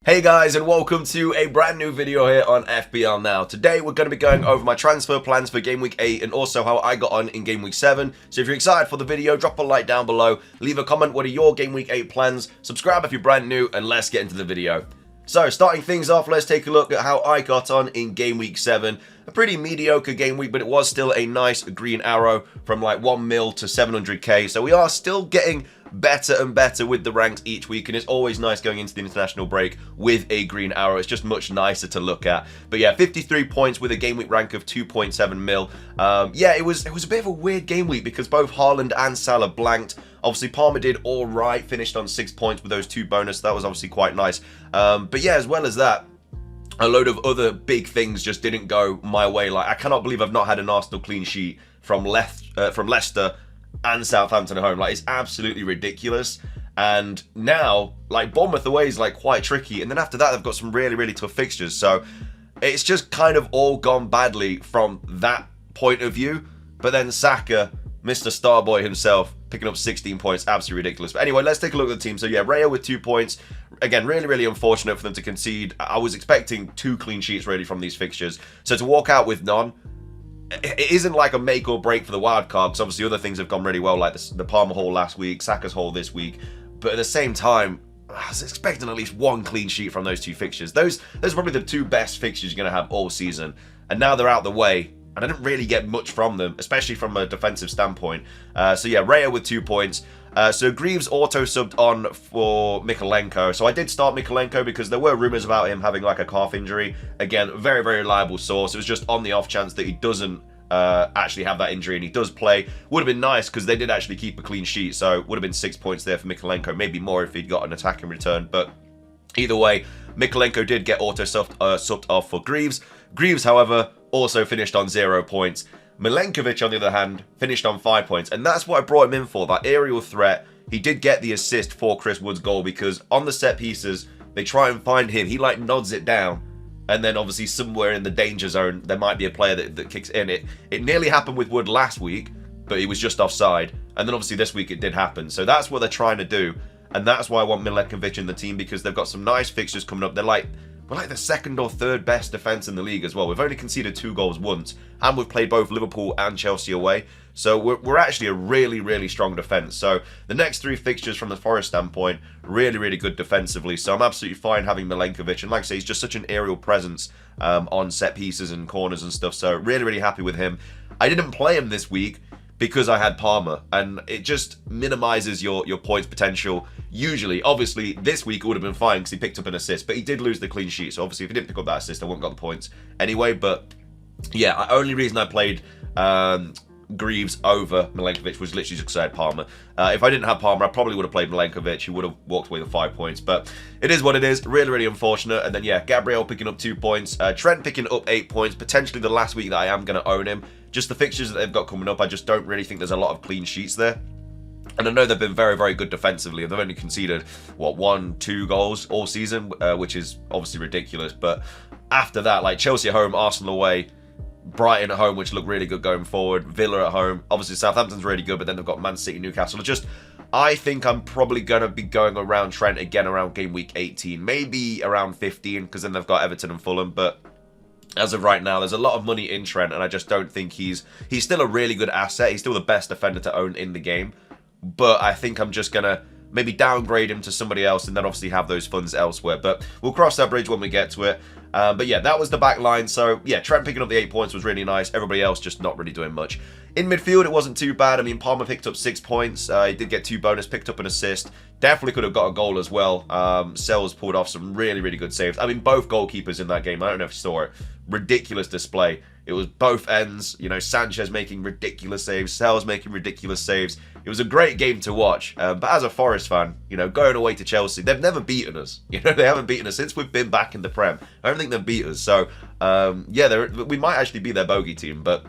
Hey guys, and welcome to a brand new video here on FPL Now. Today we're going to be going over my transfer plans for Game Week 8 and also how I got on in Game Week 7. So if you're excited for the video, drop a like down below, leave a comment what are your Game Week 8 plans, subscribe if you're brand new, and let's get into the video. So starting things off, let's take a look at how I got on in Game Week 7. A pretty mediocre game week, but it was still a nice green arrow from like 1 mil to 700k. So we are still getting better and better with the ranks each week, and it's always nice going into the international break with a green arrow. It's just much nicer to look at. But yeah, 53 points with a game week rank of 2.7 mil. Yeah, it was a bit of a weird game week because both Haaland and Salah blanked. Obviously, Palmer did all right, finished on 6 points with those 2 bonus. That was obviously quite nice. But yeah, as well as that, a load of other big things just didn't go my way. Like, I cannot believe I've not had an Arsenal clean sheet from Leicester and Southampton at home. Like, it's absolutely ridiculous. And now, like, Bournemouth away is like quite tricky, and then after that they've got some really tough fixtures. So it's just kind of all gone badly from that point of view. But then Saka, Mr. Starboy himself, picking up 16 points, absolutely ridiculous. But anyway, let's take a look at the team. So yeah, Raya with 2 points. Again, really unfortunate for them to concede. I was expecting 2 clean sheets really from these fixtures. So to walk out with none, it isn't like a make or break for the wild card, because obviously other things have gone really well, like the Palmer haul last week, Saka's haul this week. But at the same time, I was expecting at least 1 clean sheet from those 2 fixtures. Those are probably the 2 best fixtures you're going to have all season. And now they're out the way, and I didn't really get much from them, especially from a defensive standpoint. So yeah, Raya with 2 points. So Greaves auto-subbed on for Mykolenko. So I did start Mykolenko because there were rumours about him having like a calf injury. Again, very reliable source. It was just on the off chance that he doesn't actually have that injury and he does play. Would have been nice because they did actually keep a clean sheet. So would have been 6 points there for Mykolenko. Maybe more if he'd got an attack in return. But either way, Mykolenko did get auto-subbed off for Greaves. Greaves, however, also finished on 0 points. Milenkovic, on the other hand, finished on 5 points, and that's what I brought him in for, that aerial threat. He did get the assist for Chris Wood's goal because on the set pieces, they try and find him. He like nods it down, and then obviously somewhere in the danger zone, there might be a player that kicks in. It nearly happened with Wood last week, but he was just offside, and then obviously this week it did happen. So that's what they're trying to do, and that's why I want Milenkovic in the team, because they've got some nice fixtures coming up. We're like the 2nd or 3rd best defence in the league as well. We've only conceded 2 goals once, and we've played both Liverpool and Chelsea away. So we're actually a really strong defence. So the next 3 fixtures from the Forest standpoint, really good defensively. So I'm absolutely fine having Milenkovic. And like I say, he's just such an aerial presence on set pieces and corners and stuff. So really happy with him. I didn't play him this week because I had Palmer, and it just minimises your points potential. Usually, obviously, this week it would have been fine because he picked up an assist, but he did lose the clean sheet, so obviously if he didn't pick up that assist, I wouldn't got the points anyway. But yeah, the only reason I played Greaves over Milenkovic was literally just because I had Palmer. If I didn't have Palmer, I probably would have played Milenkovic. He would have walked away with 5 points, but it is what it is. Really unfortunate. And then yeah, Gabriel picking up 2 points, Trent picking up 8 points, potentially the last week that I am going to own him. Just the fixtures that they've got coming up, I just don't really think there's a lot of clean sheets there. And I know they've been very good defensively. They've only conceded, what, 1-2 goals all season, which is obviously ridiculous. But after that, like Chelsea at home, Arsenal away, Brighton at home, which look really good going forward, Villa at home. Obviously, Southampton's really good, but then they've got Man City, Newcastle. I think I'm probably going to be going around Trent again around game week 18, maybe around 15, because then they've got Everton and Fulham. But as of right now, there's a lot of money in Trent, and I just don't think he's still a really good asset. He's still the best defender to own in the game. But I think I'm just going to maybe downgrade him to somebody else and then obviously have those funds elsewhere. But we'll cross that bridge when we get to it. But yeah, that was the back line. So yeah, Trent picking up the 8 points was really nice. Everybody else just not really doing much. In midfield, it wasn't too bad. I mean, Palmer picked up 6 points. He did get 2 bonus, picked up an assist. Definitely could have got a goal as well. Sells pulled off some really good saves. I mean, both goalkeepers in that game, I don't know if you saw it. Ridiculous display. It was both ends. You know, Sanchez making ridiculous saves. Sells making ridiculous saves. It was a great game to watch. But as a Forest fan, you know, going away to Chelsea, they've never beaten us. You know, they haven't beaten us since we've been back in the Prem. I don't think they've beat us. So, yeah, we might actually be their bogey team, but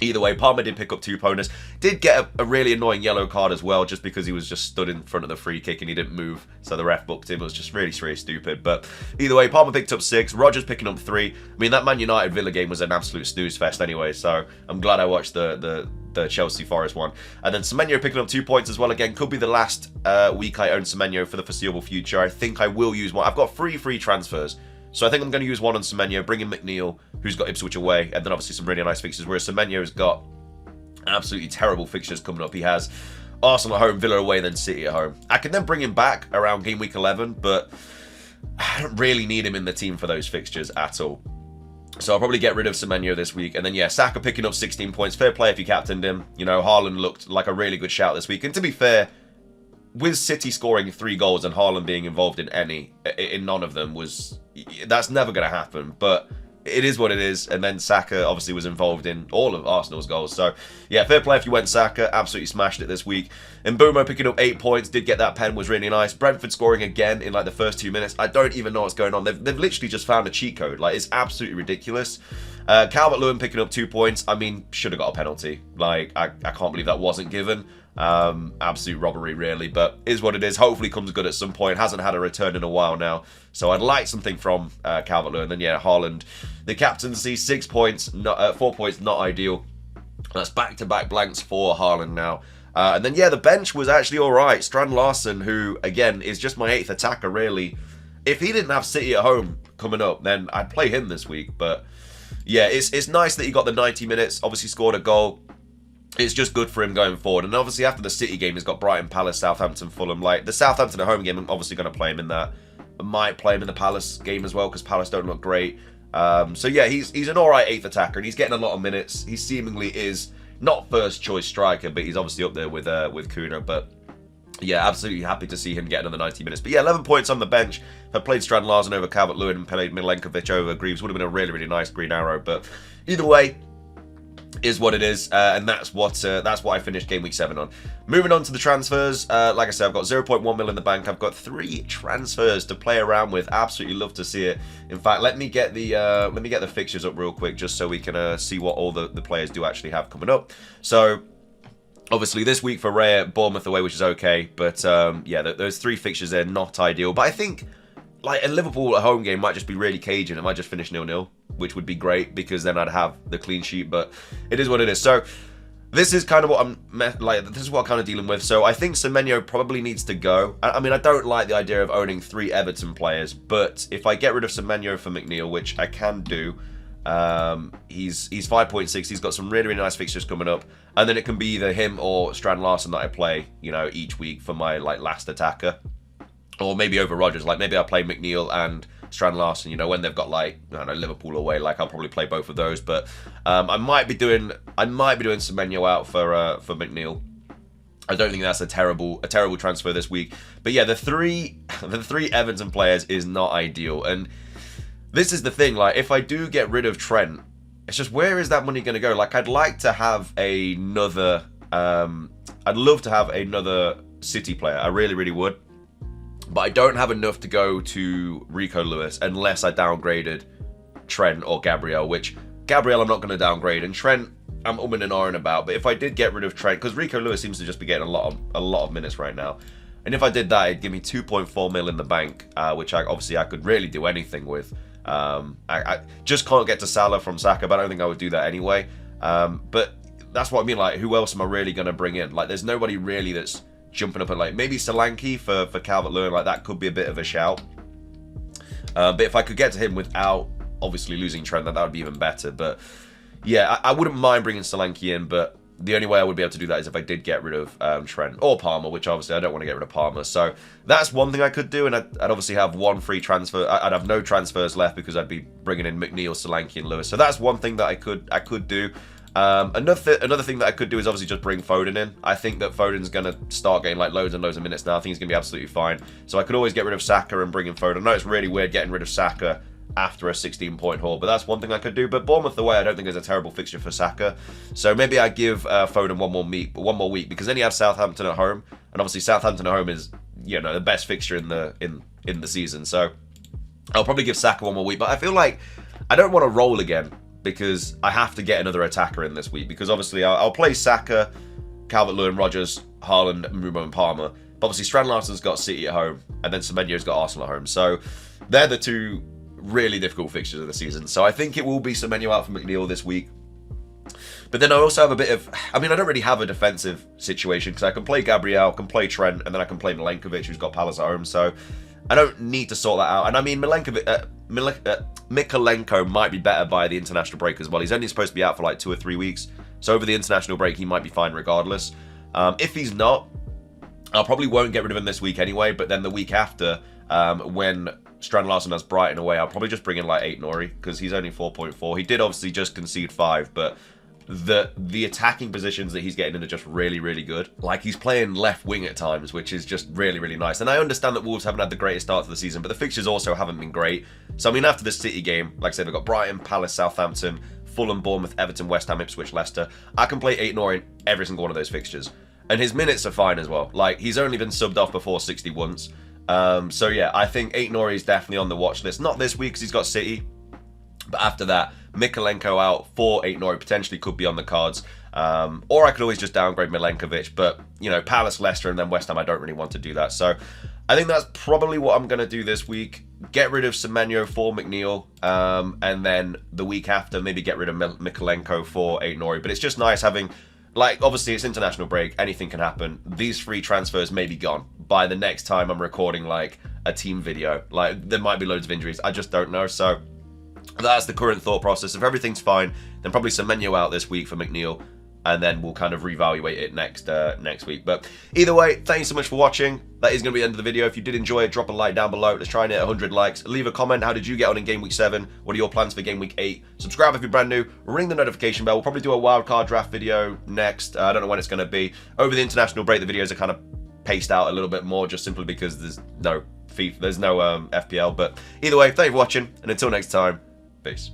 either way, Palmer did pick up 2 bonus. Did get a really annoying yellow card as well, just because he was just stood in front of the free kick and he didn't move. So the ref booked him. It was just really stupid. But either way, Palmer picked up 6. Rodgers picking up 3. I mean, that Man United Villa game was an absolute snooze fest anyway. So I'm glad I watched the the Chelsea Forest one. And then Semenyo picking up 2 points as well. Again, could be the last week I own Semenyo for the foreseeable future. I think I will use one. I've got 3 free transfers. So I think I'm going to use one on Semenyo, bring in McNeil, who's got Ipswich away, and then obviously some really nice fixtures, whereas Semenyo's got absolutely terrible fixtures coming up. He has Arsenal at home, Villa away, then City at home. I can then bring him back around game week 11, but I don't really need him in the team for those fixtures at all. So I'll probably get rid of Semenyo this week. And then, yeah, Saka picking up 16 points. Fair play if you captained him. You know, Haaland looked like a really good shout this week. And to be fair, with City scoring 3 goals and Haaland being involved in none of them, that's never going to happen. But it is what it is. And then Saka obviously was involved in all of Arsenal's goals. So, yeah, fair play if you went Saka. Absolutely smashed it this week. And Mbeumo picking up 8 points. Did get that pen, was really nice. Brentford scoring again in like the first 2 minutes. I don't even know what's going on. They've literally just found a cheat code. Like, it's absolutely ridiculous. Calvert-Lewin picking up 2 points. I mean, should have got a penalty. Like, I can't believe that wasn't given. Absolute robbery, really, but is what it is. Hopefully comes good at some point. Hasn't had a return in a while now, so I'd like something from Calvert-Lewin. And then, yeah, Haaland, the captaincy, 6 points, 4 points, not ideal. That's back-to-back blanks for Haaland now. And then, yeah, the bench was actually all right. Strand Larsen, who, again, is just my 8th attacker, really. If he didn't have City at home coming up, then I'd play him this week. But, yeah, it's nice that he got the 90 minutes, obviously scored a goal. It's just good for him going forward. And obviously after the City game, he's got Brighton, Palace, Southampton, Fulham. Like, the Southampton at home game, I'm obviously going to play him in that. I might play him in the Palace game as well, because Palace don't look great. So, yeah, he's an alright 8th attacker, and he's getting a lot of minutes. He seemingly is not first choice striker, but he's obviously up there with Kuna. But, yeah, absolutely happy to see him get another 90 minutes. But, yeah, 11 points on the bench. If I played Strand Larsen over Calvert-Lewin and played Milenkovic over Greaves, would have been a really, really nice green arrow. But either way, is what it is, and that's what I finished game week 7 on. Moving on to the transfers, like I said, I've got 0.1 mil in the bank. I've got 3 transfers to play around with. Absolutely love to see it. In fact, let me get the fixtures up real quick, just so we can see what all the players do actually have coming up. So, obviously, this week for Raya, Bournemouth away, which is okay, but yeah, those 3 fixtures there, not ideal. But I think, like, a Liverpool at home game might just be really cagey. It might just finish 0-0, which would be great, because then I'd have the clean sheet. But it is what it is. So this is kind of what this is what I'm kind of dealing with. So I think Semenyo probably needs to go. I mean, I don't like the idea of owning 3 Everton players, but if I get rid of Semenyo for McNeil, which I can do, he's 5.6. He's got some really, really nice fixtures coming up, and then it can be either him or Strand Larsen that I play, you know, each week for my last attacker. Or maybe over Rodgers. Like, maybe I'll play McNeil and Strand Larsen, you know, when they've got, like, I don't know, Liverpool away. Like, I'll probably play both of those. But I might be doing Semenyo out for McNeil. I don't think that's a terrible transfer this week. But yeah, the three Everton players is not ideal. And this is the thing, like, if I do get rid of Trent, it's just, where is that money going to go? Like, I'd like to have another I'd love to have another City player. I really, really would. But I don't have enough to go to Rico Lewis unless I downgraded Trent or Gabriel, which Gabriel I'm not going to downgrade, and Trent I'm umming and ahhing about. But if I did get rid of Trent, because Rico Lewis seems to just be getting a lot of minutes right now, and if I did that, it'd give me 2.4 mil in the bank, which I could really do anything with. I just can't get to Salah from Saka, but I don't think I would do that anyway. But that's what I mean. Like, who else am I really going to bring in? Like, there's nobody really that's jumping up, and like maybe Solanke for Calvert-Lewin, like that could be a bit of a shout. But if I could get to him without obviously losing Trent, that would be even better. But yeah, I wouldn't mind bringing Solanke in, but the only way I would be able to do that is if I did get rid of Trent or Palmer, which obviously I don't want to get rid of Palmer. So that's one thing I could do, and I'd obviously have 1 free transfer. I'd have no transfers left because I'd be bringing in McNeil, Solanke, and Lewis. So that's one thing that I could do. Another thing that I could do is obviously just bring Foden in. I think that Foden's going to start getting like loads and loads of minutes now. I think he's going to be absolutely fine. So I could always get rid of Saka and bring in Foden. I know it's really weird getting rid of Saka after a 16-point haul, but that's one thing I could do. But Bournemouth away, I don't think is a terrible fixture for Saka. So maybe I give Foden one more week, because then you have Southampton at home, and obviously Southampton at home is, you know, the best fixture in the season. So I'll probably give Saka 1 more week. But I feel like I don't want to roll again, because I have to get another attacker in this week. Because obviously I'll play Saka, Calvert-Lewin, Rodgers, Haaland, Mbeumo, and Palmer. But obviously Strand Larsen's got City at home, and then Semenyo's got Arsenal at home. So they're the 2 really difficult fixtures of the season. So I think it will be Semenyo out for McNeil this week. But then I also have a bit of, I mean, I don't really have a defensive situation because I can play Gabriel, can play Trent, and then I can play Milenkovic, who's got Palace at home. So I don't need to sort that out. And I mean, Mykolenko might be better by the international break as well. He's only supposed to be out for like 2 or 3 weeks. So over the international break, he might be fine regardless. If he's not, I probably won't get rid of him this week anyway. But then the week after, when Strand Larsen has Brighton away, I'll probably just bring in like Aït-Nouri because he's only 4.4. He did obviously just concede 5, but the attacking positions that he's getting in are just really, really good. Like, he's playing left wing at times, which is just really, really nice. And I understand that Wolves haven't had the greatest start to the season, but the fixtures also haven't been great. So, I mean, after the City game, like I said, they've got Brighton, Palace, Southampton, Fulham, Bournemouth, Everton, West Ham, Ipswich, Leicester. I can play Aït-Nouri in every single one of those fixtures. And his minutes are fine as well. Like, he's only been subbed off before 60 once. So, yeah, I think Aït-Nouri is definitely on the watch list. Not this week because he's got City. But after that, Mykolenko out for Aït-Nouri potentially could be on the cards. Or I could always just downgrade Milenkovic. But, you know, Palace, Leicester, and then West Ham, I don't really want to do that. So I think that's probably what I'm going to do this week. Get rid of Semenyo for McNeil. And then the week after, maybe get rid of Mykolenko for Aït-Nouri. But it's just nice having, like, obviously it's international break. Anything can happen. These 3 transfers may be gone by the next time I'm recording, like, a team video. Like, there might be loads of injuries. I just don't know. So that's the current thought process. If everything's fine, then probably Semenyo out this week for McNeil, and then we'll kind of reevaluate it next week. But either way, thank you so much for watching. That is going to be the end of the video. If you did enjoy it, drop a like down below. Let's try and hit 100 likes. Leave a comment. How did you get on in Game Week 7? What are your plans for Game Week 8? Subscribe if you're brand new. Ring the notification bell. We'll probably do a wildcard draft video next. I don't know when it's going to be. Over the international break, the videos are kind of paced out a little bit more, just simply because there's no FIFA, there's no FPL. But either way, thank you for watching, and until next time, peace.